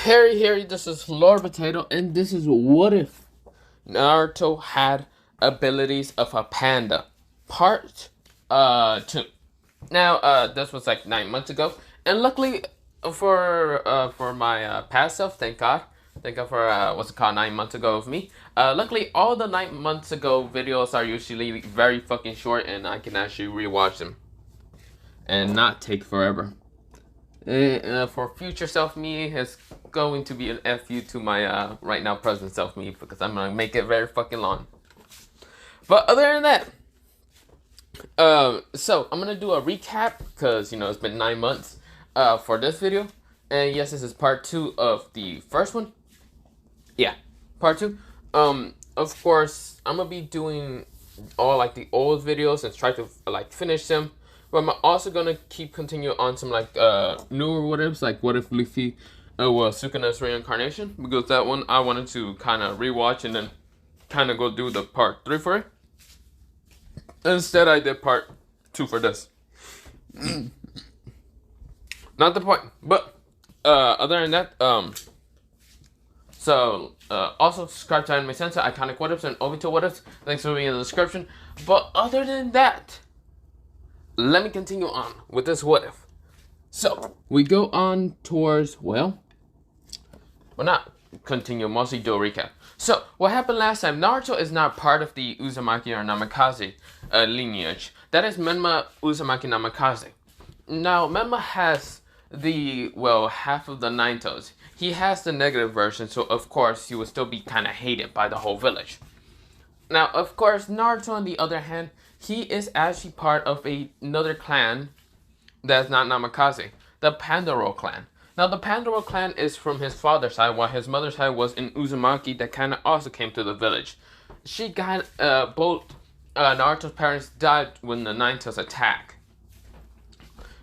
Harry, this is Lord Potato, and this is what if Naruto had abilities of a panda, part 2. Now, this was like 9 months ago, and luckily for my past self, thank God for what's it called 9 months ago of me. Luckily, all the 9 months ago videos are usually very fucking short, and I can actually rewatch them and not take forever. For future self me, it's going to be an FU to my right now present self me, because I'm gonna make it very fucking long. But other than that, so I'm gonna do a recap because it's been 9 months for this video, and yes, this is part 2 of the first one. Yeah, part 2. Of course, I'm gonna be doing all like the old videos and try to like finish them. But I'm also gonna continue on some like newer what ifs, like what if Luffy was Sukuna's reincarnation, because that one I wanted to kind of rewatch and then kind of go do the part 3 for it. Instead, I did part 2 for this. Not the point, but other than that, so also subscribe to Anime Sensei, Iconic What Ifs, and Obito What Ifs. Thanks for being in the description. But other than that, let me continue on with this what if. So, we go on towards, well, not continue, mostly do a recap. So, what happened last time, Naruto is not part of the Uzumaki or Namikaze lineage. That is Menma Uzumaki Namikaze. Now, Menma has half of the Nine Toes. He has the negative version, so of course he would still be kind of hated by the whole village. Now, of course, Naruto, on the other hand, he is actually part of another clan that's not Namikaze, the Panda clan. Now, the Panda clan is from his father's side, while his mother's side was in Uzumaki that kind of also came to the village. She got, both Naruto's parents died when the Nine Tails attack.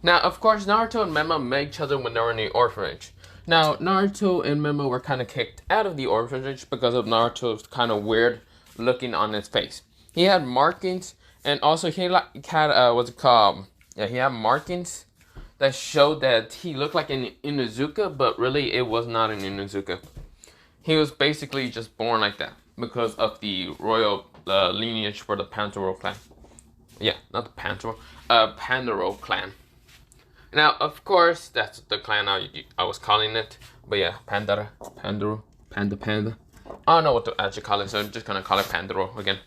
Now, of course, Naruto and Menma met each other when they were in the orphanage. Now, Naruto and Menma were kind of kicked out of the orphanage because of Naruto's kind of weird looking on his face. He had markings, and also he had he had markings that showed that he looked like an Inuzuka, but really it was not an Inuzuka. He was basically just born like that because of the royal lineage for the Pantaro clan. Yeah, not the Pantaro, Pandaro clan. Now, of course, that's the clan I was calling it. But yeah, Pandaro. Panda. I don't know what to actually call it, so I'm just gonna call it Pandaro again.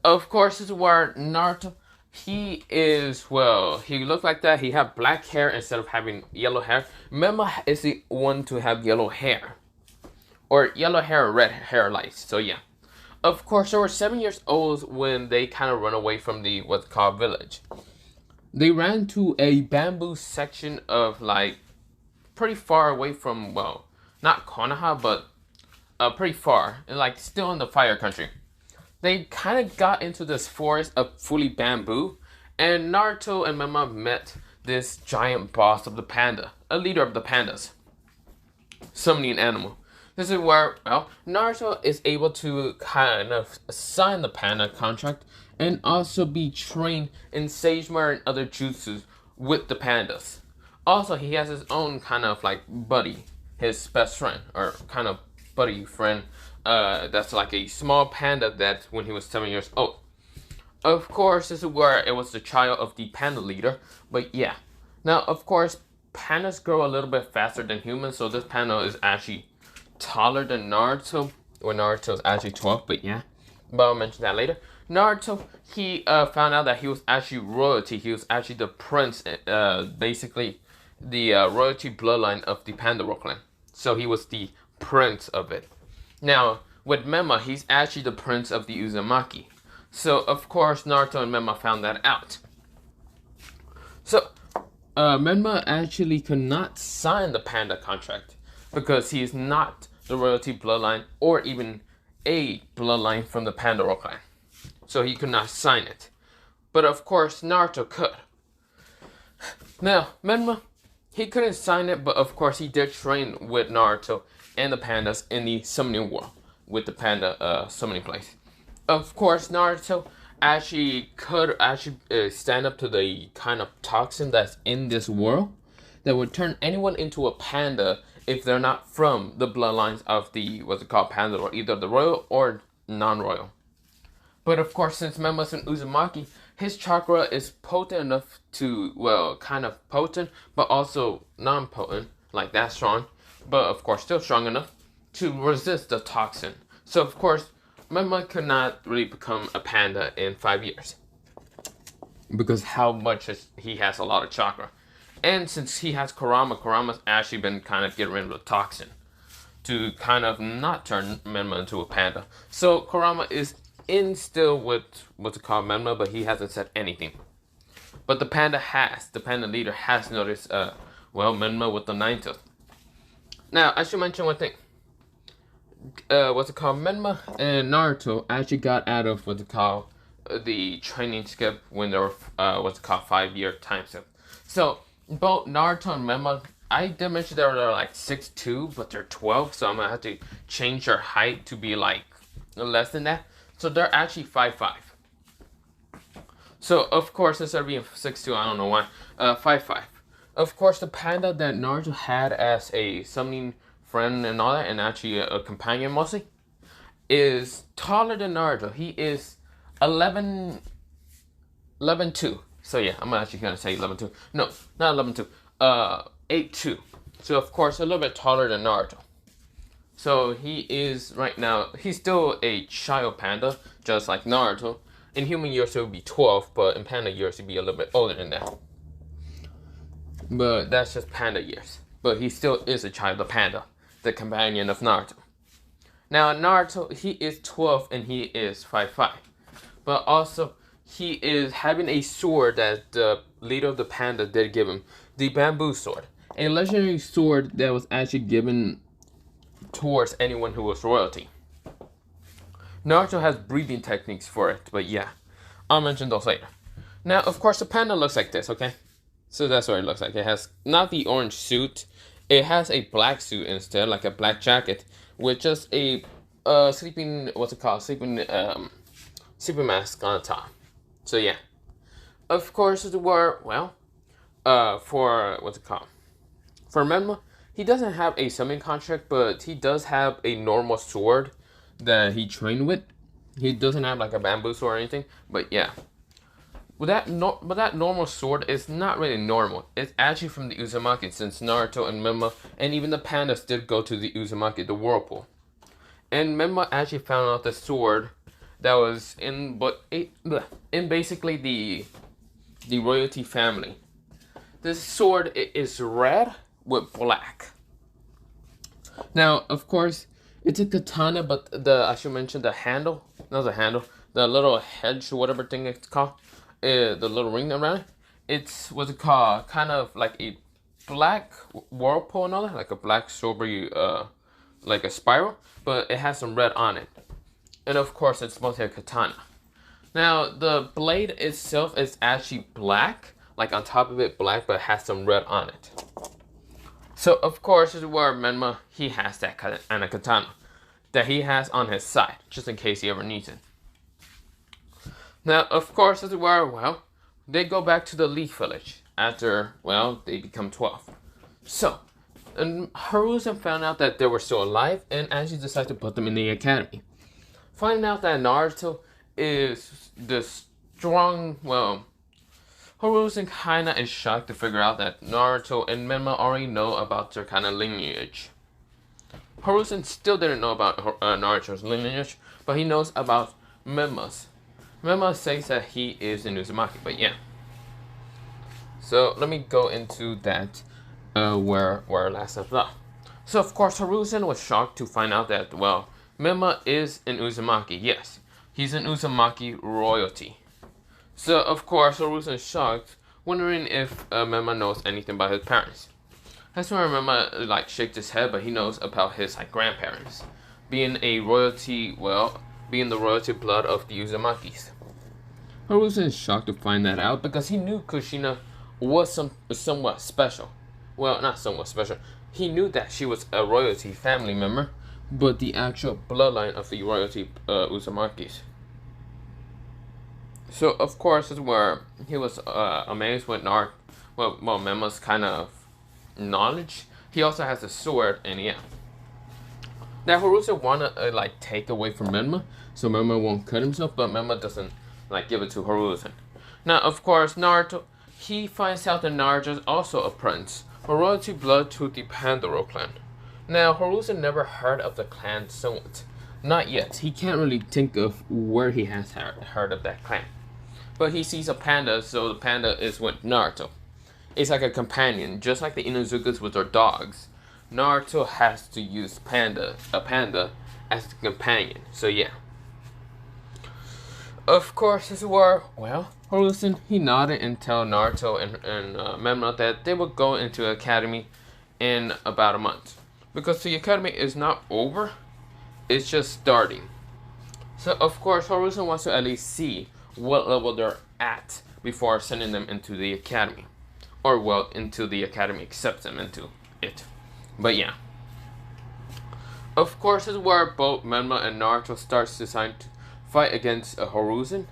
Of course, this is where Naruto, he looked like that. He had black hair instead of having yellow hair. Menma is the one to have yellow hair. Or yellow hair or red hair lights, so yeah. Of course, they were 7 years old when they kind of run away from the what's called village. They ran to a bamboo section of like pretty far away from, well, not Konoha, but pretty far, and like still in the fire country. They kind of got into this forest of fully bamboo, and Naruto and Menma met this giant boss of the panda, a leader of the pandas, summoning an animal. This is where, well, Naruto is able to kind of sign the panda contract and also be trained in Sagemare and other jutsus with the pandas. Also, he has his own kind of like buddy, his best friend, or kind of buddy friend, that's like a small panda that when he was 7 years old. Of course, this is where it was the child of the panda leader, but yeah. Now, of course, pandas grow a little bit faster than humans, so this panda is actually taller than Naruto, or Naruto is actually 12, but yeah. But I'll mention that later. Naruto, he found out that he was actually royalty. He was actually the prince, basically the royalty bloodline of the Pandaro clan. So he was the prince of it. Now, with Menma, he's actually the prince of the Uzumaki. So, of course, Naruto and Menma found that out. So, Menma actually could not sign the panda contract because he is not the royalty bloodline or even a bloodline from the Pandaro clan. So he could not sign it. But of course, Naruto could. Now, Menma, he couldn't sign it, but of course he did train with Naruto and the pandas in the summoning world with the panda summoning place. Of course, Naruto actually could stand up to the kind of toxin that's in this world. that would turn anyone into a panda if they're not from the bloodlines of the, what's it called, panda, or either the royal or non-royal. But of course, since Memma's an Uzumaki, his chakra is potent enough to, well, kind of potent, but also non-potent, like that strong, but of course still strong enough to resist the toxin. So of course, Memma could not really become a panda in 5 years. Because how much he has a lot of chakra. And since he has Kurama's actually been kind of getting rid of the toxin to kind of not turn Menma into a panda. So Kurama is in still with what's it called, Menma, but he hasn't said anything. But the panda leader has noticed, Menma with the 9 tooth. Now, I should mention one thing. Menma and Naruto actually got out of what's it called, the training skip when they were, 5-year time skip. So, both Naruto and Menma, I did mention they were like 6'2", but they're 12, so I'm gonna have to change their height to be like less than that. So they're actually 5'5". So, of course, instead of being 6'2", I don't know why, 5'5". Of course, the panda that Naruto had as a summoning friend and all that, and actually a companion mostly, is taller than Naruto. He is 11'2". So yeah, I'm actually gonna say 11'2". No, not 11'2". 8'2". So of course, a little bit taller than Naruto. So he is right now. He's still a child panda, just like Naruto. In human years, it would be 12, but in panda years, he'd be a little bit older than that. But that's just panda years. But he still is a child of panda, the companion of Naruto. Now, Naruto, he is 12 and he is 5'5". But also, he is having a sword that the leader of the panda did give him. The bamboo sword. A legendary sword that was actually given towards anyone who was royalty. Naruto has breathing techniques for it, but yeah. I'll mention those later. Now, of course, the panda looks like this, okay? So that's what it looks like. It has not the orange suit. It has a black suit instead, like a black jacket, with just a sleeping mask on top. So yeah. Of course, for For Menma, he doesn't have a summoning contract, but he does have a normal sword that he trained with. He doesn't have like a bamboo sword or anything, but yeah. That normal sword is not really normal. It's actually from the Uzumaki, since Naruto and Menma and even the pandas did go to the Uzumaki, the whirlpool. And Menma actually found out the sword that was in basically the royalty family. This sword is red with black. Now, of course, it's a katana, but I should mention the handle. Not the handle. The little hedge, whatever thing it's called. The little ring around it. It's what's it called? Kind of like a black whirlpool and all that, like a black strawberry, like a spiral, but it has some red on it. And of course, it's mostly a katana. Now, the blade itself is actually black, like on top of it black, but it has some red on it. So of course, this is where Menma, he has that and a katana that he has on his side, just in case he ever needs it. Now, of course, this is where, they go back to the Leaf Village after, they become 12. So, and Hiruzen found out that they were still alive and actually decided to put them in the academy. Finding out that Naruto is the strong, Hiruzen kinda is shocked to figure out that Naruto and Menma already know about their kind of lineage. Hiruzen still didn't know about Naruto's lineage, but he knows about Menma's. Menma says that he is in Uzumaki, but yeah. So let me go into that, where last left off. So of course Hiruzen was shocked to find out that, Menma is in Uzumaki. Yes, he's in Uzumaki royalty. So of course Hiruzen is shocked, wondering if Menma knows anything about his parents. That's where Menma shakes his head, but he knows about his grandparents, being a royalty, being the royalty blood of the Uzumakis. Hiruzen is shocked to find that out because he knew Kushina was somewhat special. Well, not somewhat special. He knew that she was a royalty family member, but the actual bloodline of the royalty Uzumakis. So of course, this is where he was amazed with Menma's kind of knowledge. He also has a sword, and yeah. Now Harusa wanna like take away from Menma, so Menma won't cut himself, but Menma doesn't like give it to Harusen. Now, of course, Naruto, he finds out that Naruto is also a prince, a royalty blood to the Pandoro clan. Now, Harusen never heard of the clan somewhat. Not yet. He can't really think of where he has heard of that clan. But he sees a panda, so the panda is with Naruto. It's like a companion, just like the Inuzukas with their dogs. Naruto has to use a panda, as the companion. So yeah. Of course, this is where, well, Harusen, he nodded and tell Naruto and Menma that they would go into academy in about a month. Because the academy is not over, it's just starting. So, of course, Harusen wants to at least see what level they're at before sending them into the academy. Or, well, into the academy accepts them into it. But yeah. Of course, this is where both Menma and Naruto starts to fight against Harusen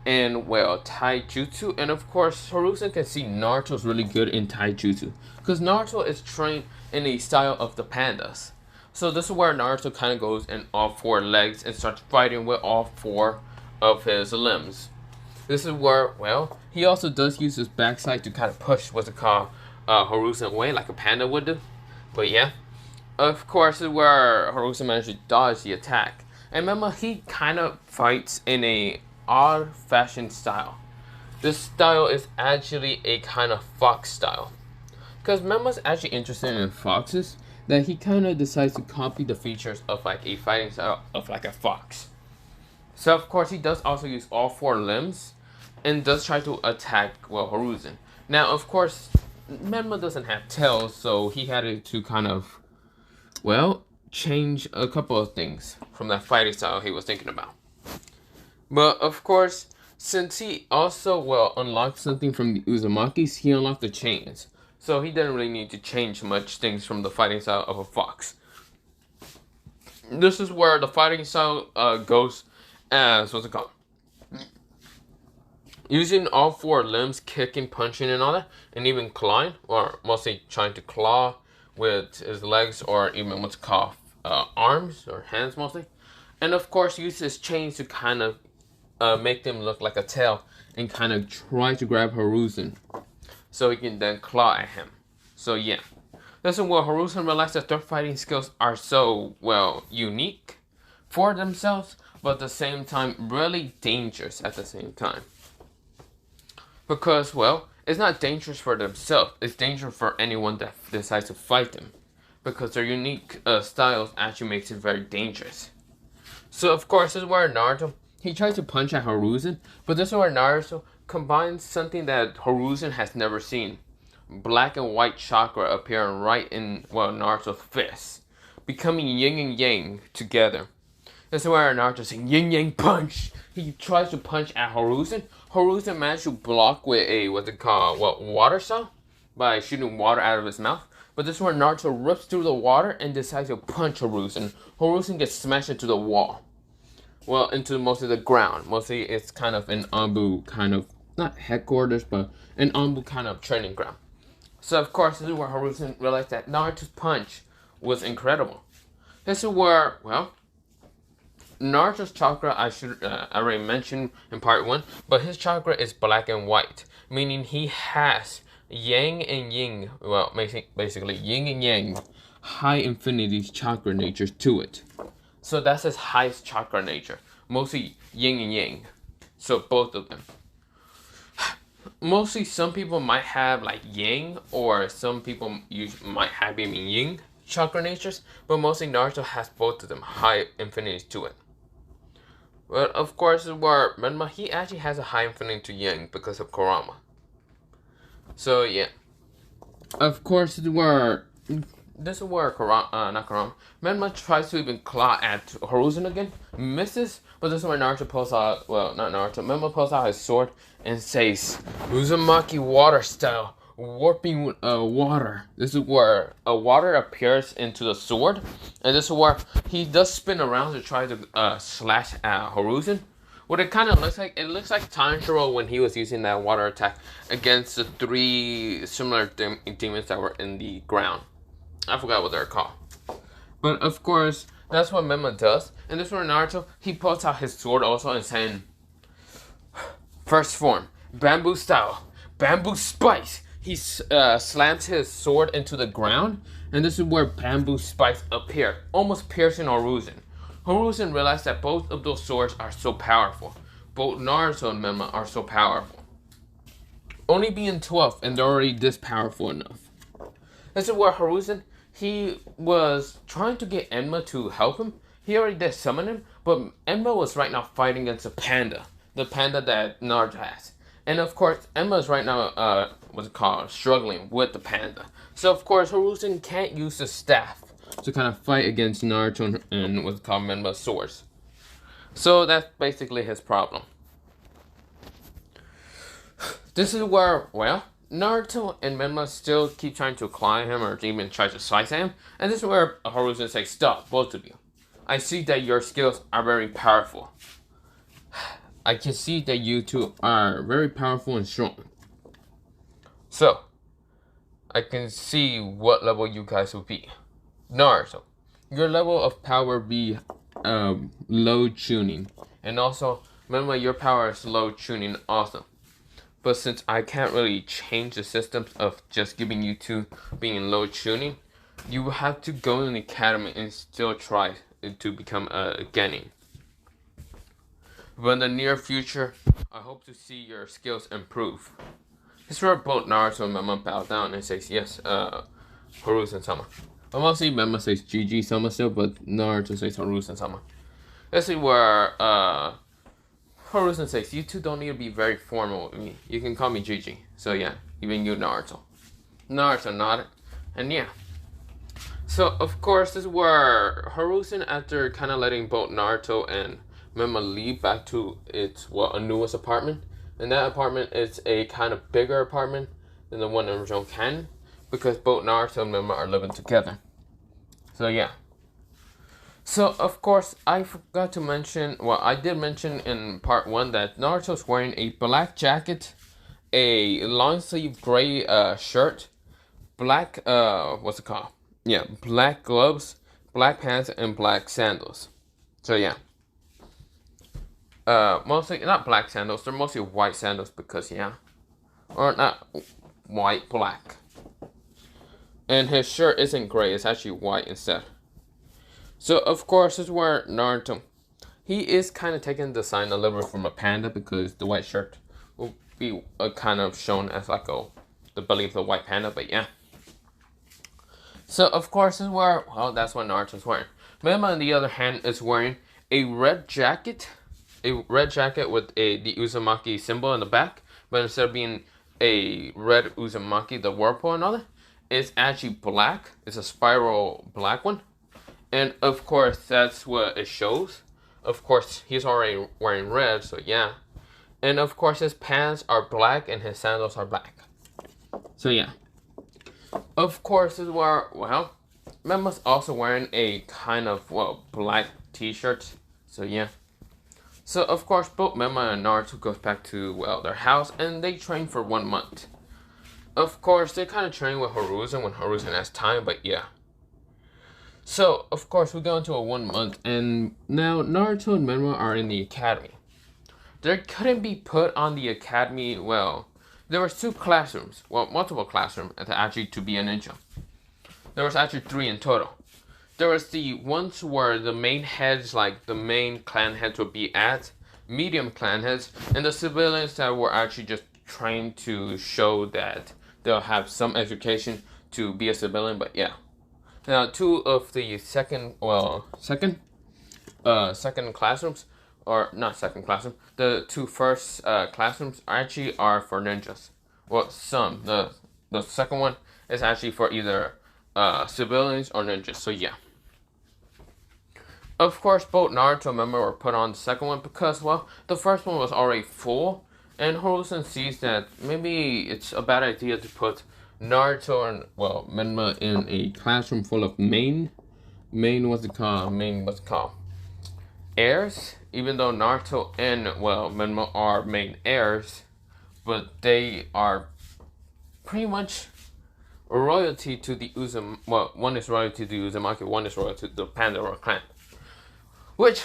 and, well, taijutsu. And of course, Harusen can see Naruto's really good in taijutsu, because Naruto is trained in the style of the pandas. So this is where Naruto kind of goes in all four legs and starts fighting with all four of his limbs. This is where, well, he also does use his backside to kind of push what's it called, Harusen away, like a panda would do. But yeah, of course, this is where Harusen managed to dodge the attack. And remember, he kind of fights in a odd-fashioned style. This style is actually a kind of fox style. Because Menma's actually interested in foxes, that he kind of decides to copy the features of like a fighting style of like a fox. So of course, he does also use all four limbs, and does try to attack, well, Harusen. Now, of course, Menma doesn't have tails, so he had to kind of, well, change a couple of things from that fighting style he was thinking about. But of course, since he also, well, unlocked something from the Uzumakis, he unlocked the chains. So he didn't really need to change much things from the fighting style of a fox. This is where the fighting style goes as, what's it called? Using all four limbs, kicking, punching, and all that, and even clawing, or mostly trying to claw with his legs, or even what's called arms or hands mostly. And of course, use his chains to kind of make them look like a tail and kind of try to grab Harusen so he can then claw at him. So yeah, this is where Harusen realized that their fighting skills are so, well, unique for themselves, but at the same time really dangerous at the same time. Because, well, it's not dangerous for themselves, it's dangerous for anyone that decides to fight them. Because their unique styles actually makes it very dangerous. So of course, this is where Naruto, he tries to punch at Harusen, but this is where Naruto combines something that Harusen has never seen. Black and white chakra appearing right in, well, Naruto's fist, becoming yin and yang together. This is where Naruto saying yin yang punch. He tries to punch at Harusen. Harusen managed to block with a, what's it called, what, water cell? By shooting water out of his mouth. But this is where Naruto rips through the water and decides to punch Harusen. Harusen gets smashed into the wall. Well, into mostly the ground. Mostly it's kind of an Anbu kind of, not headquarters, but an Anbu kind of training ground. So of course, this is where Harusen realized that Naruto's punch was incredible. This is where, well, Naruto's chakra, I already mentioned in part 1, but his chakra is black and white, meaning he has yang and yin, well, basically yin and yang, high infinity chakra natures to it. So that's his highest chakra nature, mostly yin and yang, so both of them. Mostly some people might have like yang, or some people might have even yin chakra natures, but mostly Naruto has both of them, high infinities to it. But of course, where Menma, he actually has a high infinity to yang because of Kurama. So yeah, of course, this is where Menma tries to even claw at Harusen again, misses, but this is where Naruto pulls out, well, not Naruto, Menma pulls out his sword and says, Uzumaki water style, warping water. This is where water appears into the sword, and this is where he does spin around to try to slash at Harusen, What it kind of looks like, it looks like Tanjiro when he was using that water attack against the 3 similar demons that were in the ground. I forgot what they're called. But of course, that's what Mema does. And this one, Naruto, he pulls out his sword also and saying, first form, bamboo style, bamboo spice. He slams his sword into the ground, and this is where bamboo spikes appear, almost piercing Hiruzen. Hiruzen realized that both of those swords are so powerful. Both Naruto and Mema are so powerful. Only being 12, and they're already this powerful enough. This is where Hiruzen, he was trying to get Enma to help him. He already did summon him, but Enma was right now fighting against a panda. The panda that Naruto has. And of course, Enma is right now, struggling with the panda. So of course, Hiruzen can't use the staff to kind of fight against Naruto and what's called Menma's swords. So that's basically his problem. This is where, well, Naruto and Menma still keep trying to climb him or even try to slice at him. And this is where Hiruzen says, stop, both of you. I see that your skills are very powerful. I can see that you two are very powerful and strong. So, I can see what level you guys will be. Naruto, your level of power be low tuning. And also, remember your power is low tuning also. But since I can't really change the systems of just giving you two being low tuning, you will have to go in the academy and still try to become a genin. But in the near future, I hope to see your skills improve. This is where both Naruto and Mema bow down and says, yes, Hiruzen-sama. But mostly Mema says GG-sama still, but Naruto says Hiruzen-sama. This is where Hiruzen says, you two don't need to be very formal with me. You can call me GG. So yeah, even you, Naruto. Naruto nodded, and yeah. So of course, this is where Hiruzen, after kind of letting both Naruto and Mema leave back to its, a newest apartment. And that apartment is a kind of bigger apartment than the one in original canon, because both Naruto and Mema are living together. So yeah. So of course, I forgot to mention, I did mention in part 1 that Naruto's wearing a black jacket, a long sleeve gray shirt, black, black gloves, black pants, and black sandals. So yeah. Mostly, not black sandals, they're mostly white sandals because, yeah. Or not white, black. And his shirt isn't gray, it's actually white instead. So, of course, this is where Naruto, he is kind of taking the sign a little bit from a panda because the white shirt will be kind of shown as like the belly of the white panda, but yeah. So, of course, this is where, that's what Naruto's wearing. Mema, on the other hand, is wearing a red jacket. A red jacket with the Uzumaki symbol in the back, but instead of being a red Uzumaki, the whirlpool and all that, it's actually black. It's a spiral black one. And of course, that's what it shows. Of course, he's already wearing red, so yeah. And of course, his pants are black and his sandals are black. So yeah. Of course, this is where, Mema's also wearing a kind of, black t-shirt. So yeah. So, of course, both Mema and Naruto goes back to, their house, and they train for 1 month. Of course, they kind of train with Hiruzen when Hiruzen has time, but yeah. So, of course, we go into a 1 month, and now Naruto and Mema are in the academy. They couldn't be put on the academy, there was 2 classrooms, multiple classrooms, actually to be a ninja. There was actually 3 in total. There was the ones where the main heads, like the main clan heads would be at, medium clan heads, and the civilians that were actually just trained to show that they'll have some education to be a civilian, but yeah. Now, 2 of the second classrooms, or not second classroom, the 2 first classrooms actually are for ninjas. The second one is actually for either civilians or ninjas, so yeah. Of course, both Naruto and Mema were put on the second one because, the first one was already full, and Hiruzen sees that maybe it's a bad idea to put Naruto and, Mema in a classroom full of heirs, even though Naruto and, well, Menma are main heirs, but they are pretty much royalty to the Uzumaki. Well, one is royalty to the Uzumaki, one is royalty to the Panda clan. Which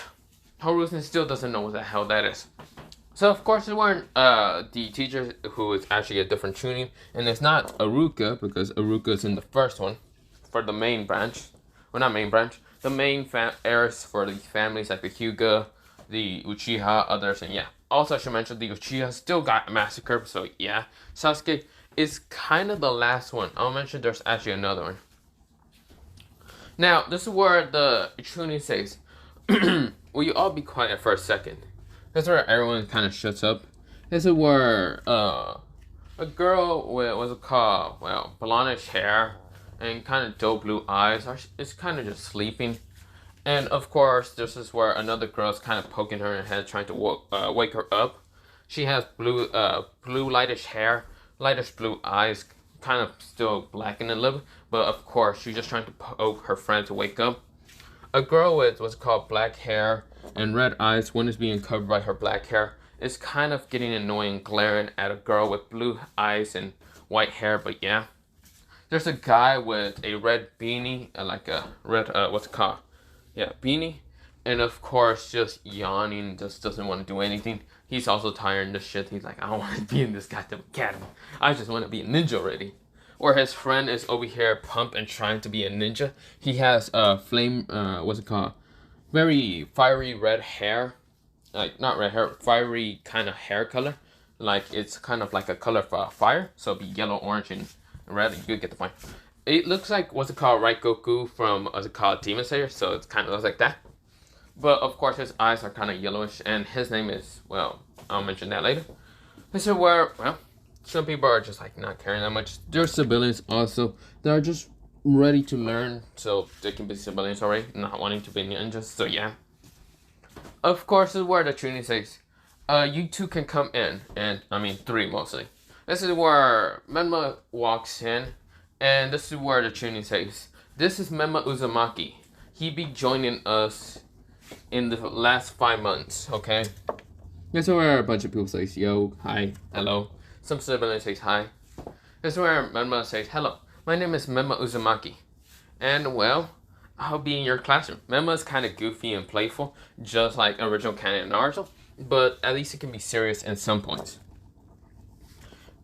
Harusen still doesn't know what the hell that is. So of course it weren't the teacher who is actually a different tuning, and it's not Aruka because Aruka is in the first one for the main branch. Well, not main branch. The main heirs for the families like the Hyuga, the Uchiha, others, and yeah. Also, I should mention the Uchiha still got massacred, so yeah. Sasuke is kind of the last one. I'll mention there's actually another one. Now, this is where the Chunin says, will you all be quiet for a second? That's where everyone kind of shuts up. This is where a girl with, what's it called? Well, blondish hair and kind of dull blue eyes is kind of just sleeping. And of course, this is where another girl is kind of poking her in the head, trying to wake her up. She has blue lightish hair, lightish blue eyes, kind of still blackened a little. But of course, she's just trying to poke her friend to wake up. A girl with what's called black hair and red eyes, one is being covered by her black hair, is kind of getting annoying, glaring at a girl with blue eyes and white hair. But yeah, there's a guy with a red beanie, like a red what's it called? Yeah, beanie, and of course just yawning, just doesn't want to do anything. He's also tired of this shit. He's like, I don't want to be in this goddamn academy. I just want to be a ninja already. Or his friend is over here pumped and trying to be a ninja. He has flame, what's it called? Very fiery red hair. Like, not red hair, fiery kind of hair color. Like, it's kind of like a color for fire. So it'd be yellow, orange, and red. You get the point. It looks like, what's it called? Right Goku from, what's it called? Demon Slayer. So it kind of looks like that. But, of course, his eyes are kind of yellowish. And his name is, well, I'll mention that later. This is where, well, some people are just like not caring that much. There's civilians also that are just ready to learn, so they can be civilians already, not wanting to be ninjas. So yeah. Of course, this is where the Chunin says, you two can come in, and I mean 3 mostly. This is where Menma walks in, and this is where the Chunin says, this is Menma Uzumaki. He be joining us in the last 5 months. Okay. This is where a bunch of people says, yo, hi, hello. Some civilians says hi. This is where Menma says, hello, my name is Menma Uzumaki. And well, I'll be in your classroom. Menma is kind of goofy and playful, just like original canon Naruto, but at least it can be serious in some points.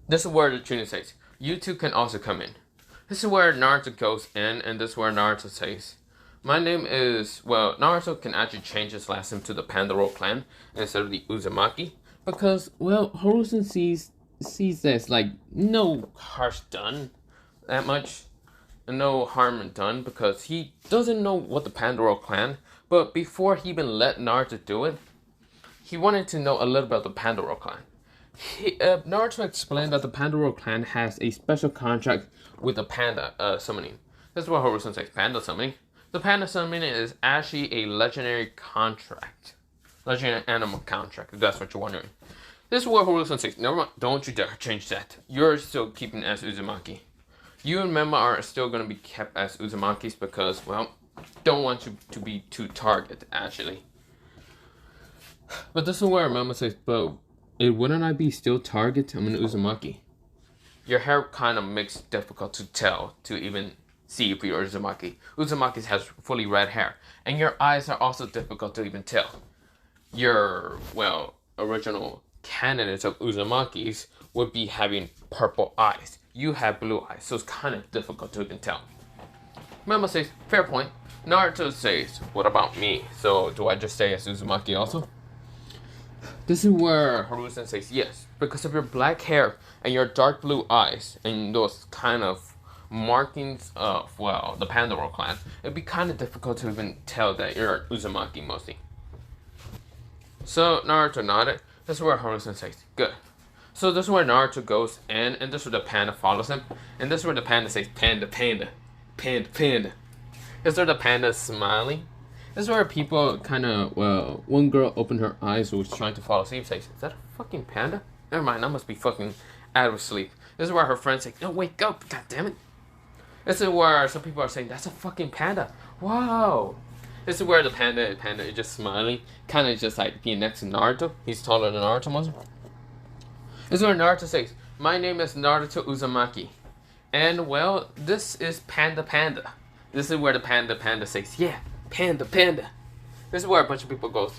This is where the Chunin says, you two can also come in. This is where Naruto goes in, and this is where Naruto says, my name is, well, Naruto can actually change his last name to the Panda clan instead of the Uzumaki, because, well, Harusen sees this like no harsh done that much, no harm done, because he doesn't know what the Panda clan, but before he even let Naruto do it, he wanted to know a little about the Panda clan. Naruto explained that the Panda clan has a special contract with the Panda summoning. This is what Harusen says, Panda summoning. The Panda summoning is actually a legendary contract. Legendary animal contract, if that's what you're wondering. This is what Harusen says. Never mind, don't you dare change that. You're still keeping as Uzumaki. You and Menma are still going to be kept as Uzumakis because, well, don't want you to be too target, actually. But this is where Menma says, but wouldn't I be still target? I'm an Uzumaki. Your hair kind of makes it difficult to tell, to even see if you're Uzumaki. Uzumaki has fully red hair. And your eyes are also difficult to even tell. Your, well, original candidates of Uzumakis would be having purple eyes. You have blue eyes, so it's kind of difficult to even tell. Menma says, fair point. Naruto says, what about me? So do I just stay as Uzumaki also? This is where Harusen says, yes, because of your black hair and your dark blue eyes and those kind of markings of, well, the Panda clan, it'd be kind of difficult to even tell that you're Uzumaki mostly. So Naruto nodded. This is where Harusen says, good. So this is where Naruto goes in, and this is where the panda follows him. And this is where the panda says, panda, panda, panda, panda. This is where the panda is smiling. This is where people kind of, well, one girl opened her eyes who was trying to fall asleep, says, is that a fucking panda? Never mind, I must be fucking out of sleep. This is where her friends say, no, wake up, god damn it. This is where some people are saying, that's a fucking panda. Wow. This is where the panda is just smiling, kind of just like being next to Naruto. He's taller than Naruto most. This is where Naruto says, "My name is Naruto Uzumaki, and well, this is Panda Panda." This is where the panda says, "Yeah, Panda Panda." This is where a bunch of people goes,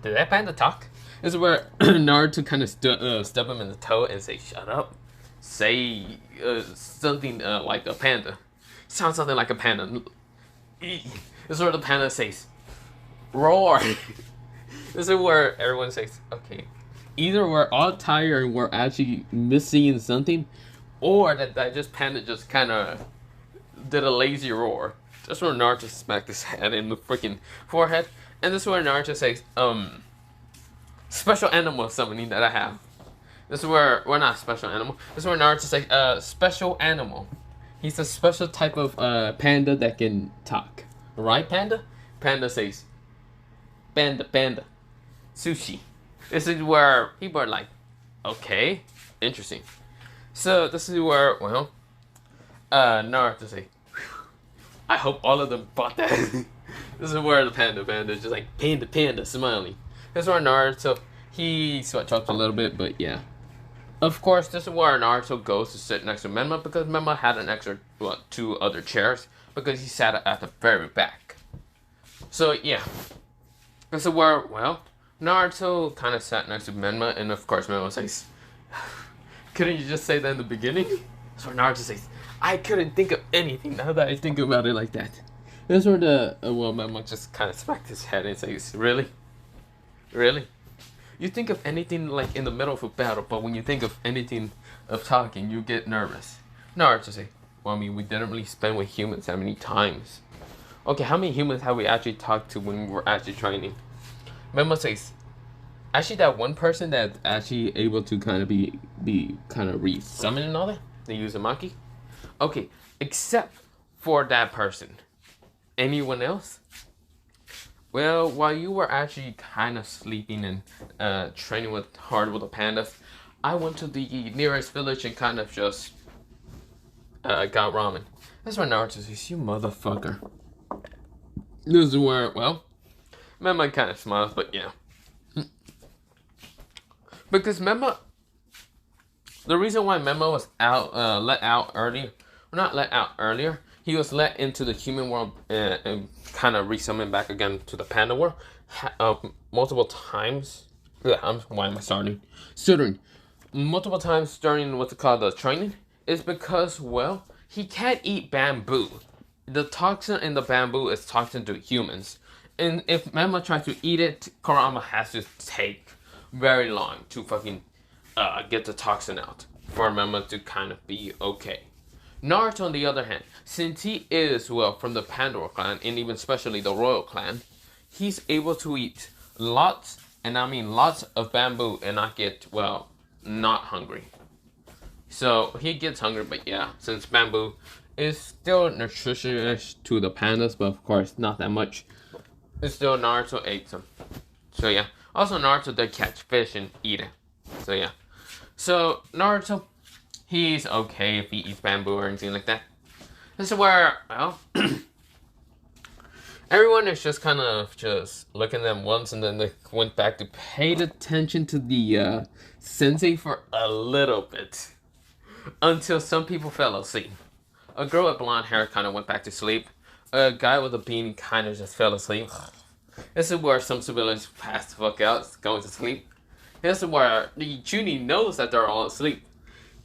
"Did that panda talk?" This is where Naruto kind of step him in the toe and say, "Shut up." Say something like a panda. Sound something like a panda. This is where the panda says, "Roar." This is where everyone says, "Okay, either we're all tired and we're actually missing something, or that just panda just kind of did a lazy roar." That's where Naruto smacked his head in the freaking forehead, and this is where Naruto says, "Special animal summoning that I have." This is where we're not special animal. This is where Naruto says, "Special animal." He's a special type of panda that can talk, right, Panda? Panda says, "Panda, panda, sushi." This is where people are like, "Okay, interesting." So this is where, well, Naruto say, "I hope all of them bought that." This is where the panda is just like, "Panda, panda," smiling. This is where Naruto, he switched up a little bit, but yeah. Of course, this is where Naruto goes to sit next to Menma, because Menma had an extra, well, 2 other chairs, because he sat at the very back. So yeah. This is where, well, Naruto kind of sat next to Menma, and of course Menma says, "Couldn't you just say that in the beginning?" So Naruto says, "I couldn't think of anything now that I think about it like that." This is where the, well, Menma just kind of smacked his head and says, "Really? Really? You think of anything like in the middle of a battle, but when you think of anything of talking, you get nervous." Naruto say, "Well, I mean, we didn't really spend with humans that many times." "Okay, how many humans have we actually talked to when we were actually training?" Menma says, "Actually, that one person that's actually able to kind of be kind of re-summon and all that, the Uzumaki. Okay, except for that person. Anyone else?" "Well, while you were actually kind of sleeping and training hard with the pandas, I went to the nearest village and kind of just got ramen." That's why Naruto says, "You motherfucker." This is where, well, Menma kind of smiles, but yeah. Because Menma, the reason why Menma was let out earlier, not let out earlier, he was let into the human world and kind of resummoned back again to the panda world multiple times. Yeah, why am I starting? Stuttering. Multiple times during what's called the training is because, well, he can't eat bamboo. The toxin in the bamboo is toxin to humans. And if Menma tries to eat it, Kurama has to take very long to fucking get the toxin out for Menma to kind of be okay. Naruto, on the other hand, since he is, well, from the Pandora clan, and even especially the Royal clan, he's able to eat lots, and I mean lots of bamboo and not get, well, not hungry. So he gets hungry, but yeah, since bamboo is still nutritious to the pandas, but of course not that much, it's still Naruto ate some. So yeah, also Naruto did catch fish and eat it. So yeah, so Naruto, he's okay if he eats bamboo or anything like that. This is where, well, everyone is just kind of just looking at them once, and then they went back to paid attention to the sensei for a little bit. Until some people fell asleep. A girl with blonde hair kind of went back to sleep. A guy with a beanie kind of just fell asleep. This is where some civilians passed the fuck out, going to sleep. This is where the Chunin knows that they're all asleep,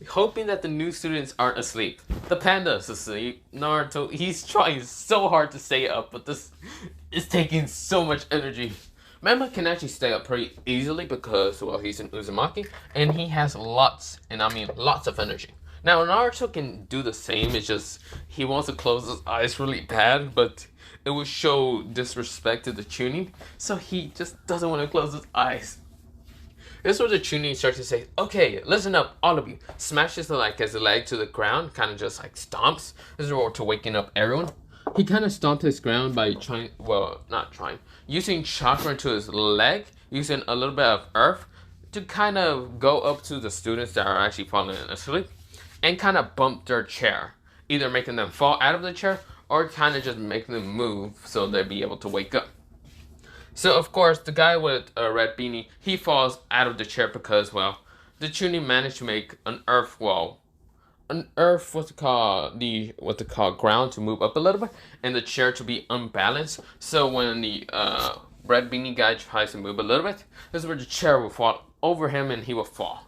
hoping that the new students aren't asleep. The panda is asleep. Naruto, he's trying so hard to stay up, but this is taking so much energy. Menma can actually stay up pretty easily because, well, he's an Uzumaki, and he has lots, and I mean lots of energy. Now, Naruto can do the same, it's just he wants to close his eyes really bad, but it would show disrespect to the Chunin, so he just doesn't want to close his eyes. This is where the Chunin starts to say, "Okay, listen up, all of you." Smashes his leg to the ground, kind of just like stomps. This is where to waking up everyone. He kind of stomped his ground by using chakra into his leg, using a little bit of earth to kind of go up to the students that are actually falling asleep and kind of bump their chair, either making them fall out of the chair or kind of just making them move so they'd be able to wake up. So of course, the guy with a red beanie, he falls out of the chair because, well, the Chunin managed to make an earth wall. An earth, what's it called, ground to move up a little bit, and the chair to be unbalanced. So when the red beanie guy tries to move a little bit, this is where the chair will fall over him and he will fall.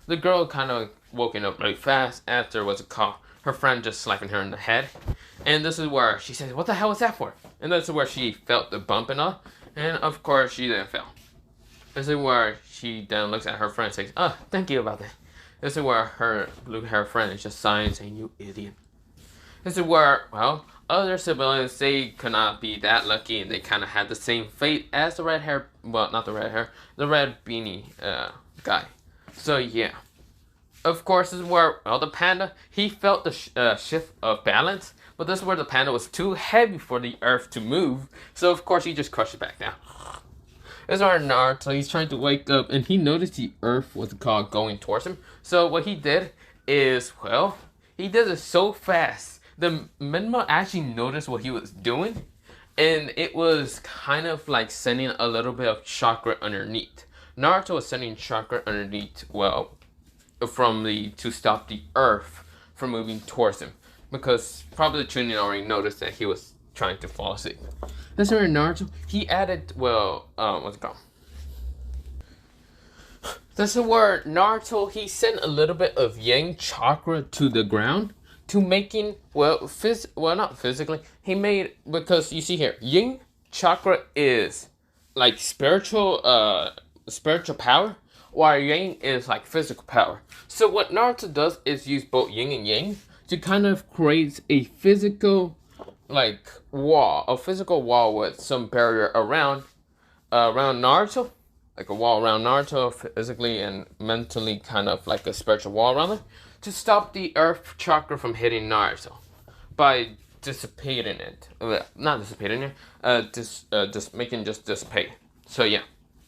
The girl kind of woken up really fast after, her friend just slapping her in the head. And this is where she says, "What the hell was that for?" And this is where she felt the bump and all. And of course, she then fell. This is where she then looks at her friend and says, "Oh, thank you about that." This is where her blue-haired friend is just sighing, saying, "You idiot." This is where, well, other siblings, they could not be that lucky, and they kind of had the same fate as the red hair, well, not the red hair, the red beanie guy. So, yeah. Of course, this is where, well, the panda, he felt the shift of balance, but this is where the panda was too heavy for the earth to move, so of course he just crushed it back down. This is our Naruto, he's trying to wake up, and he noticed the earth was going towards him. So what he did is, well, he did it so fast. The Menma actually noticed what he was doing, and it was kind of like sending a little bit of chakra underneath. Naruto was sending chakra underneath, well, to stop the earth from moving towards him, because probably the Chunin already noticed that he was trying to fall asleep. That's where Naruto, he added, well, what's it called? This is where Naruto, he sent a little bit of yang chakra to the ground to making, well, not physically, he made, because you see here, yin chakra is like spiritual power, while yang is like physical power. So what Naruto does is use both yin and yang to kind of create a physical wall with some barrier around Naruto, like a wall around Naruto, physically and mentally, kind of like a spiritual wall around it, to stop the earth chakra from hitting Naruto by dissipating it. Not dissipating it, just making just dissipate. So yeah,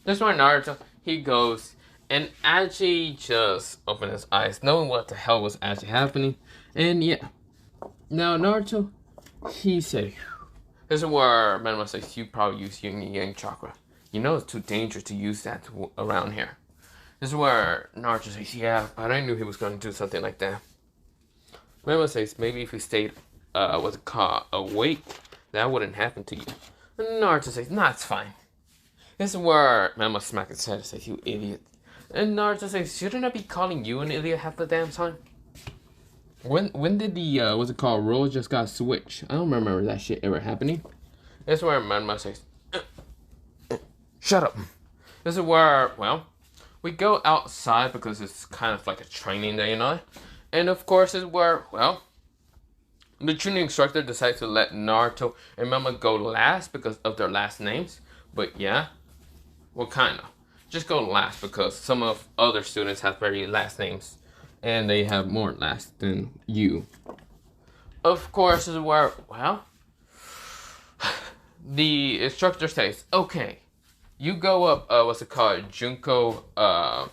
this is where Naruto, he goes and actually just opened his eyes, knowing what the hell was actually happening. And yeah, now Naruto, he said, this is where Menma says, "You probably use yin and yang chakra. You know it's too dangerous to use that around here." This is where Naruto says, "Yeah, but I knew he was going to do something like that." Menma says, "Maybe if you stayed, awake, that wouldn't happen to you." And Naruto says, "Nah, it's fine." This is where Menma smacks his head and says, "You idiot." And Naruto says, "Shouldn't I be calling you an idiot half the damn time?" When did the role just got switched? I don't remember that shit ever happening. This is where Menma says, "Shut up." This is where, well, we go outside because it's kind of like a training day, you know? And of course, this is where, well, the training instructor decides to let Naruto and Menma go last because of their last names. But yeah, well, kind of. Just go last because some of other students have very last names, and they have more last than you. Of course, this is where, well, the instructor says, "Okay, you go up, Junko,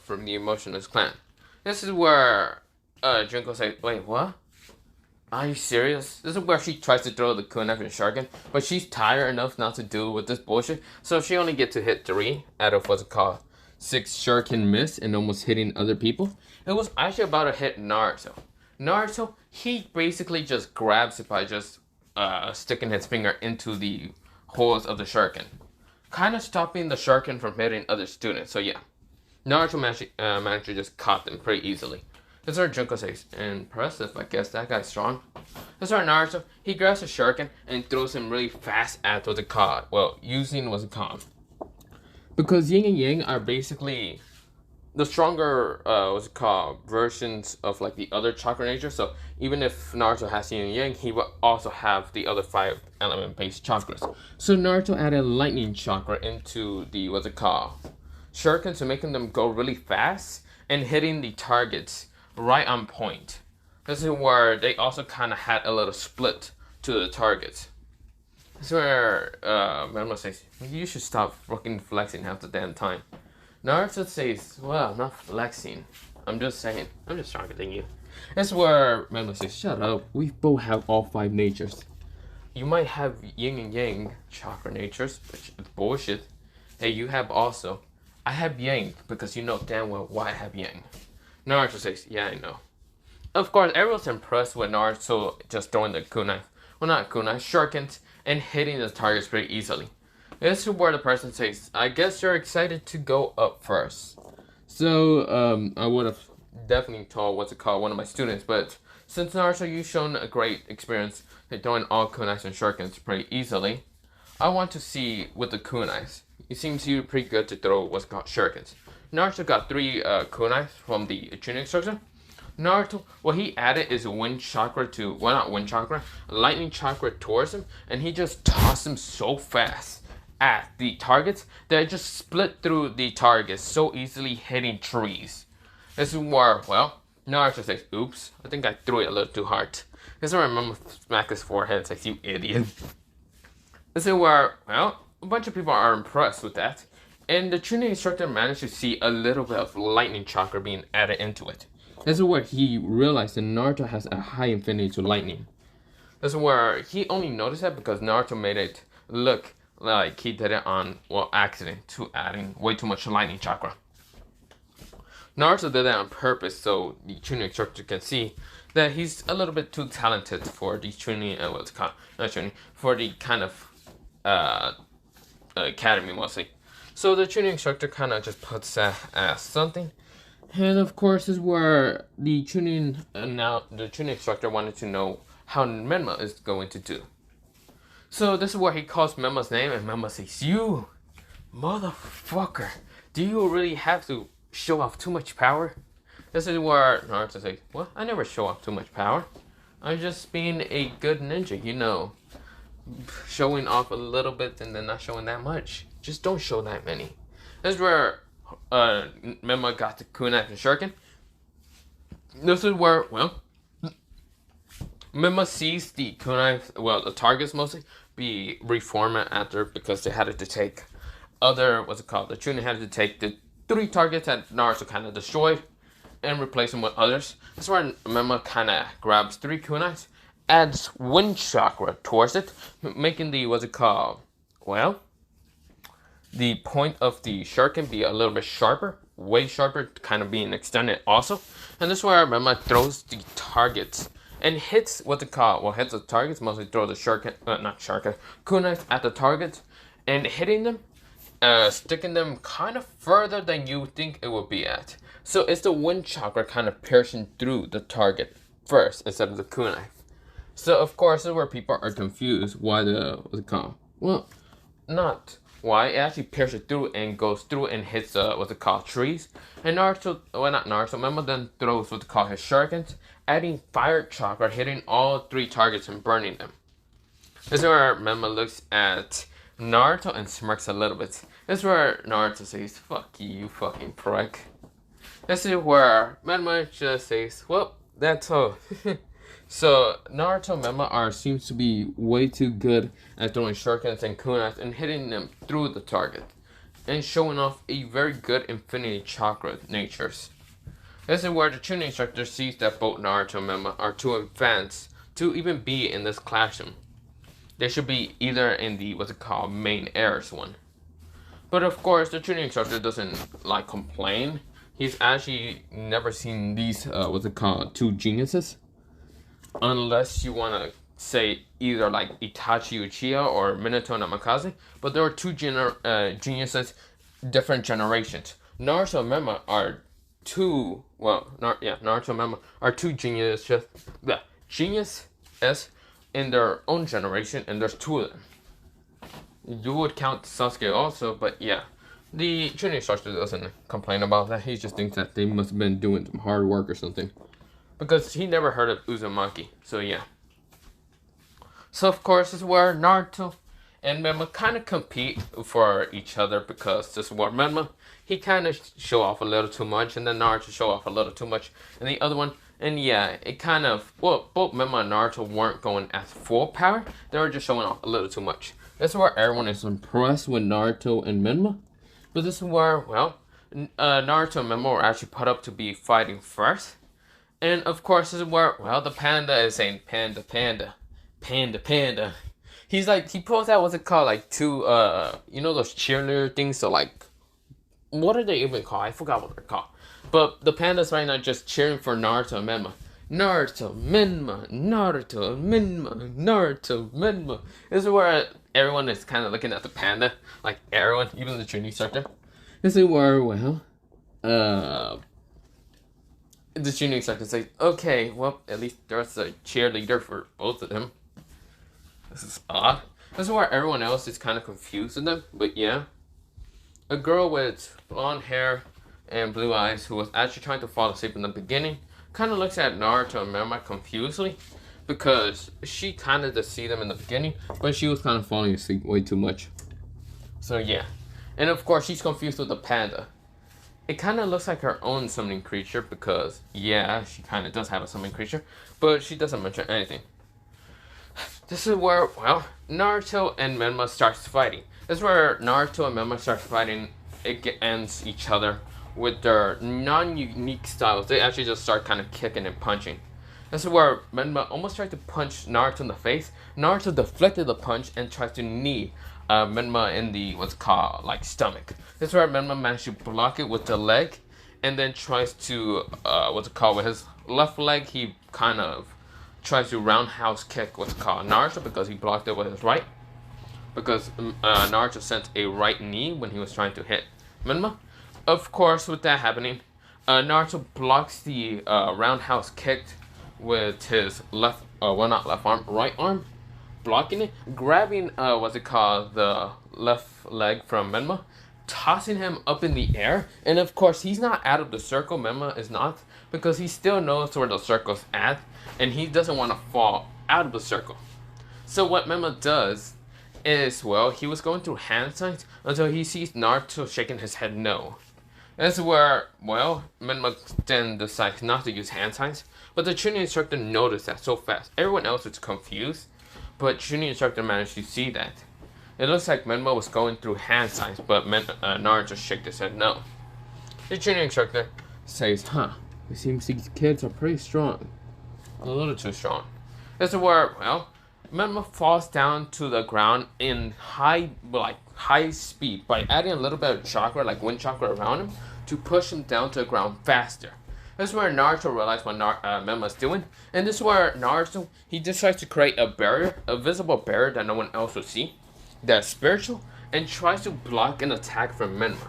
from the Emotionless Clan." This is where, Junko says, "Wait, what? Are you serious?" This is where she tries to throw the kunai and Sharken, but she's tired enough not to deal with this bullshit, so she only gets to hit 3 out of 6 Sharken miss and almost hitting other people. It was actually about to hit Naruto. Naruto, he basically just grabs it by just sticking his finger into the holes of the Sharken, kind of stopping the Sharken from hitting other students. So yeah, Naruto managed to just caught them pretty easily. This is where Junko says, "Impressive, I guess that guy's strong." This is where Naruto, he grabs a Shuriken and throws him really fast at what's it called. Well, using what's it called. Because yin and yang are basically the stronger, versions of like the other chakra nature. So even if Naruto has yin and yang, he will also have the other 5 element based chakras. So Naruto added lightning chakra into the, Shuriken, to making them go really fast and hitting the targets right on point. This is where they also kind of had a little split to the targets. This is where Menma says, "You should stop fucking flexing half the damn time." Naruto says, "Well, I'm not flexing. I'm just saying, I'm just stronger than you." This is where Menma says, "Shut up. We both have all 5 natures." you might have yin and yang chakra natures, which is bullshit. Hey, you have also. I have yang because you know damn well why I have yang. Naruto says, yeah, I know. Of course, everyone's impressed with Naruto just throwing the kunai. Well, not kunai, shurikens, and hitting the targets pretty easily. This is where the person says, I guess you're excited to go up first. So, I would have definitely told what's it called one of my students, but since Naruto, you've shown a great experience at throwing all kunais and shurikens pretty easily, I want to see with the kunais. It seems you're pretty good to throw what's called shurikens. Naruto got 3 kunais from the tuning instructor. Naruto, what he added is wind chakra to, well, not wind chakra, lightning chakra towards him, and he just tossed him so fast at the targets that it just split through the targets so easily, hitting trees. This is where, well, Naruto says, oops, I think I threw it a little too hard. This is where Mama smack his forehead and says, you idiot. This is where, well, a bunch of people are impressed with that, and the tuning instructor managed to see a little bit of lightning chakra being added into it. This is where he realized that Naruto has a high affinity to lightning. This is where he only noticed that because Naruto made it look like he did it on, well, accident, to adding way too much lightning chakra. Naruto did that on purpose so the tuning instructor can see that he's a little bit too talented for the tuning, what's it called, not tuning, for the kind of academy mostly. So the tuning instructor kind of just puts that as something. And of course is where the tuning instructor wanted to know how Menma is going to do. So this is where he calls Menma's name, and Menma says, you motherfucker, do you really have to show off too much power? This is where Naruto says, well, I never show off too much power. I'm just being a good ninja, you know, showing off a little bit and then not showing that much. Just don't show that many. This is where Menma got the kunai and shuriken. This is where, well, Menma sees the kunai, well, the targets mostly, be reformatted after because they had to take other, what's it called, the tuning had to take the 3 targets that Naruto kind of destroyed and replace them with others. That's where Menma kind of grabs 3 kunais, adds wind chakra towards it, making the, what's it called, well, the point of the shuriken be a little bit sharper, way sharper, kind of being extended also. And this is where Menma throws the targets and hits what they call, well, hits the targets, mostly throw the shuriken, not shuriken, kunais at the targets and hitting them, sticking them kind of further than you think it would be at. So it's the wind chakra kind of piercing through the target first instead of the kunai. So of course, this is where people are confused why the, what's it called? Well, not why, it actually pierces through and goes through and hits what's it called, trees. And Naruto, well, not Naruto, Menma then throws what's called his shurikens, adding fire chakra, hitting all 3 targets and burning them. This is where Menma looks at Naruto and smirks a little bit. This is where Naruto says, fuck you, you fucking prick. This is where Menma just says, well, that's all. So Naruto and Menma seems to be way too good at throwing shurikens and kunais and hitting them through the target, and showing off a very good infinity chakra natures. This is where the tuning instructor sees that both Naruto and Menma are too advanced to even be in this classroom. They should be either in the, what's it called, main heirs one. But of course, the tuning instructor doesn't like complain. He's actually never seen these, what's it called, 2 geniuses. Unless you want to say either like Itachi Uchiha or Minato Namikaze. But there are 2 geniuses, different generations. Naruto and Menma are 2, well, Naruto and Menma are 2 geniuses, geniuses in their own generation, and there's 2 of them. You would count Sasuke also, but yeah. The tuning instructor doesn't complain about that. He just thinks that they must have been doing some hard work or something. Because he never heard of Uzumaki, so yeah. So of course, this is where Naruto and Menma kind of compete for each other, because this is where Menma, he kind of show off a little too much, and then Naruto show off a little too much, and the other one, and yeah, it kind of, well, both Menma and Naruto weren't going at full power, they were just showing off a little too much. This is where everyone is impressed with Naruto and Menma, but this is where, well, Naruto and Menma were actually put up to be fighting first. And of course, this is where, well, the panda is saying, panda, panda, panda, panda. he pulls out, what's it called, like two you know those cheerleader things, so like what are they even called? I forgot what they're called. But the pandas right now just cheering for Naruto and Menma. Naruto, Menma, Naruto, Menma, Naruto, Menma. This is where everyone is kind of looking at the panda, like everyone, even the junior instructor. This is where, well, the junior instructor says, okay, well, at least there's a cheerleader for both of them. This is odd. This is where everyone else is kind of confused with them, but yeah. A girl with blonde hair and blue eyes who was actually trying to fall asleep in the beginning kind of looks at Naruto and Menma confusedly because she kind of did see them in the beginning, but she was kind of falling asleep way too much. So yeah. And of course, she's confused with the panda. It kind of looks like her own summoning creature because, yeah, she kind of does have a summoning creature, but she doesn't mention anything. This is where, well, Naruto and Menma starts fighting. This is where Naruto and Menma start fighting against each other with their non-unique styles. They actually just start kind of kicking and punching. This is where Menma almost tried to punch Naruto in the face. Naruto deflected the punch and tries to knee Menma in the, what's called, like, stomach. This is where Menma managed to block it with the leg and then tries to, what's it called, with his left leg, he kind of tries to roundhouse kick what's called Naruto because he blocked it with his right. Because Naruto sent a right knee when he was trying to hit Menma. Of course, with that happening, Naruto blocks the roundhouse kick with his left, well, not left arm, right arm, blocking it, grabbing, what's it called, the left leg from Menma, tossing him up in the air. And of course, he's not out of the circle, Menma is not, because he still knows where the circle's at, and he doesn't want to fall out of the circle. So what Menma does is, well, he was going through hand signs until he sees Naruto shaking his head no. That's where, well, Menma then decides not to use hand signs, but the tuning instructor noticed that so fast. Everyone else was confused, but tuning instructor managed to see that. It looks like Menma was going through hand signs, but Naruto shook his head no. The tuning instructor says, it seems these kids are pretty strong. A little too strong. This is where, well, Menma falls down to the ground in high speed by adding a little bit of chakra, like wind chakra around him, to push him down to the ground faster. This is where Naruto realized what Menma's doing, and this is where Naruto, he decides to create a barrier, a visible barrier that no one else will see, that's spiritual, and tries to block an attack from Menma.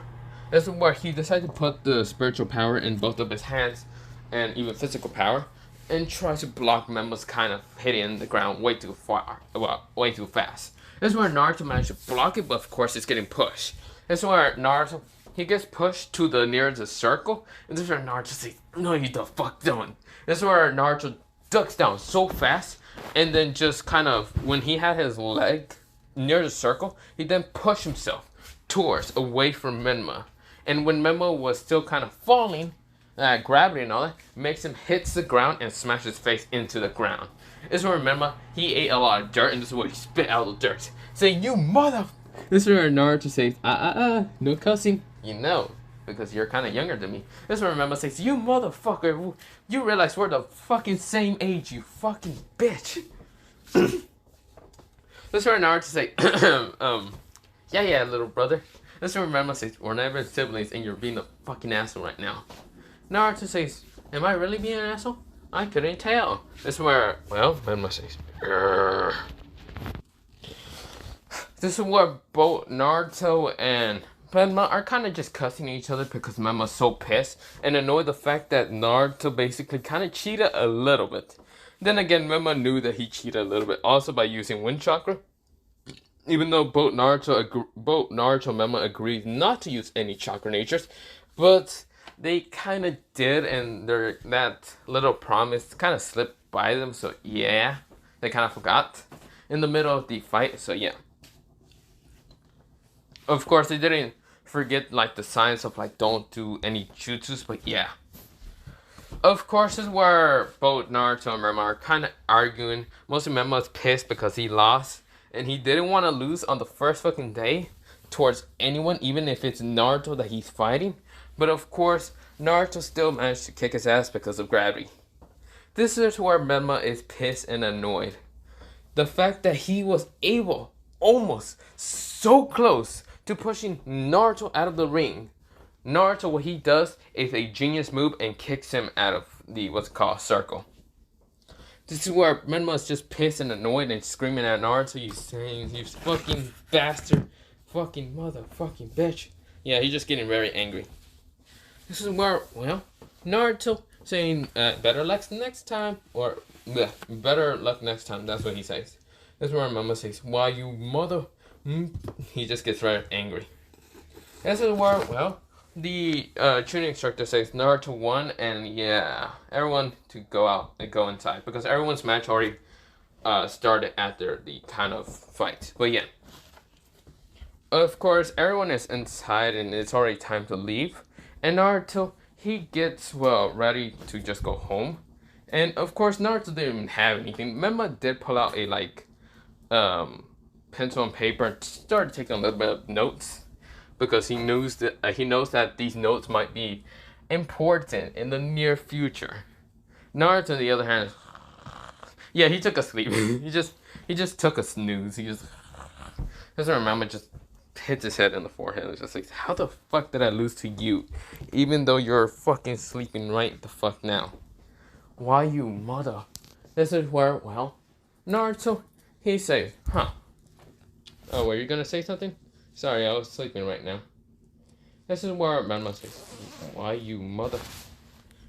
This is where he decided to put the spiritual power in both of his hands, and even physical power, and tries to block Menma's kind of hitting the ground way too far, well, way too fast. This is where Naruto managed to block it, but of course it's getting pushed. This is where Naruto, he gets pushed to the nearest circle, and this is where Naruto says, no, you the fuck don't. This is where Naruto ducks down so fast, and then just kind of, when he had his leg near the circle, he then pushed himself towards, away from Menma. And when Menma was still kind of falling, gravity and all that makes him hits the ground and smash his face into the ground. This is where, remember, he ate a lot of dirt, and this is where he spit out the dirt, saying, you mother. This is where Naruto says, no cussing, you know, because you're kind of younger than me. This is where Menma says, you motherfucker, you realize we're the fucking same age, you fucking bitch. This is where Naruto says, yeah, little brother. This is where Menma says, we're never siblings, and you're being a fucking asshole right now. Naruto says, am I really being an asshole? I couldn't tell. This is where, well, Menma says, Grr. This is where both Naruto and Menma are kind of just cussing each other because Menma's so pissed and annoyed the fact that Naruto basically kind of cheated a little bit. Then again, Menma knew that he cheated a little bit also by using wind chakra. Even though both Naruto and Menma agreed not to use any chakra natures, but they kind of did, and that little promise kind of slipped by them, so yeah, they kind of forgot in the middle of the fight, so yeah. Of course, they didn't forget, like, the signs of, like, don't do any jutsus, but yeah. Of course, this is where both Naruto and Menma are kind of arguing. Mostly Menma's pissed because he lost, and he didn't want to lose on the first fucking day towards anyone, even if it's Naruto that he's fighting. But of course, Naruto still managed to kick his ass because of gravity. This is where Menma is pissed and annoyed. The fact that he was able, almost so close to pushing Naruto out of the ring. Naruto, what he does is a genius move and kicks him out of the what's called circle. This is where Menma is just pissed and annoyed and screaming at Naruto. You saying, you fucking bastard, fucking motherfucking bitch. Yeah, he's just getting very angry. This is where, well, Naruto saying better luck next time, or bleh, better luck next time. That's what he says. This is where Mama says, "Why you mother?" He just gets very angry. This is where, well, the tuning instructor says Naruto won, and yeah, everyone to go out and go inside because everyone's match already started after the kind of fight. But yeah, of course, everyone is inside and it's already time to leave. And Naruto, he gets, well, ready to just go home. And of course, Naruto didn't even have anything. Memma did pull out a, like, pencil and paper and started taking a little bit of notes. Because he knows that these notes might be important in the near future. Naruto, on the other hand, yeah, he took a sleep. he just took a snooze. He just remember just hits his head in the forehead. It's just like, how the fuck did I lose to you, even though you're fucking sleeping right the fuck now? Why you mother? This is where, well, Naruto, he says, huh? Oh, were you gonna say something? Sorry, I was sleeping right now. This is where Manma says, why you mother?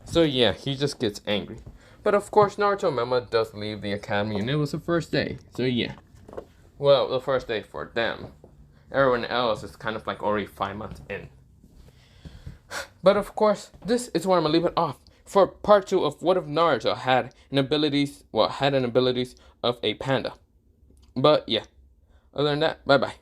So yeah, he just gets angry. But of course, Naruto and Manma does leave the academy, and it was the first day. So yeah. Well, the first day for them. Everyone else is kind of like already 5 months in. But of course, this is where I'm gonna leave it off. For part 2 of what if Naruto had an abilities of a panda. But yeah. Other than that, bye-bye.